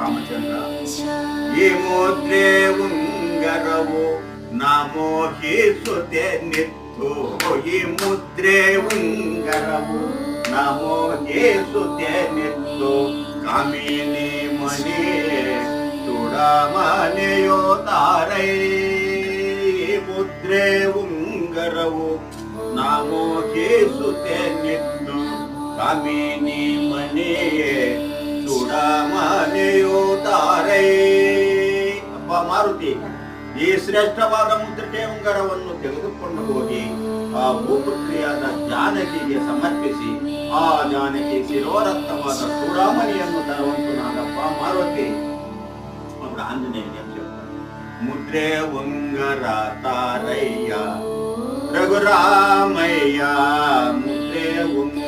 ರಾಮಚಂದ್ರ. ಈ ಮುದ್ರೆ ಉಂಗರವು ನಮೋಹಿಸುತ್ತೆ ನಿತ್ತು. ಈ ಮುದ್ರೆ ಉಂಗರವು ನಮೋಹಿಸುತ್ತೆ ನಿತ್ತು. ಕಾಮಿನಿ ಮನೆ ತುಡಮನೆಯೋ ತಾರೈ. ಮುದ್ರೆ ಉಂಗರವು ನಮೋಹಿಸುತ್ತೆ ನಿತ್ತು. ಕಾಮಿನಿ ಮನೆಯೇ ತುಡಮನೆಯೋ ತಾರೈ. ಅಪ್ಪ ಮಾರುತಿ, ಈ ಶ್ರೇಷ್ಠವಾದ ಮುದ್ರಿಕೆ ಉಂಗರವನ್ನು ತೆಗೆದುಕೊಂಡು ಹೋಗಿ ಆ ಭೂಪುತ್ರಿಯಾದ ಜಾನಕಿಗೆ ಸಮರ್ಪಿಸಿ ಆ ಜಾನಕಿ ಶಿರೋರಕ್ತವಾದ ಚೂಡಾಮಣಿಯನ್ನು ತರುವಂತನಾದಪ್ಪ ಮಾರುತಿ. ಅವರು ಆಂಜನೇಯನಿಗೆ ಹೇಳ್ತಾರೆ, ಮುದ್ರೆ ಉಂಗರ ತಾರಯ್ಯ ರಘುರಾಮಯ್ಯ. ಮುದ್ರೆ ಉಂಗರ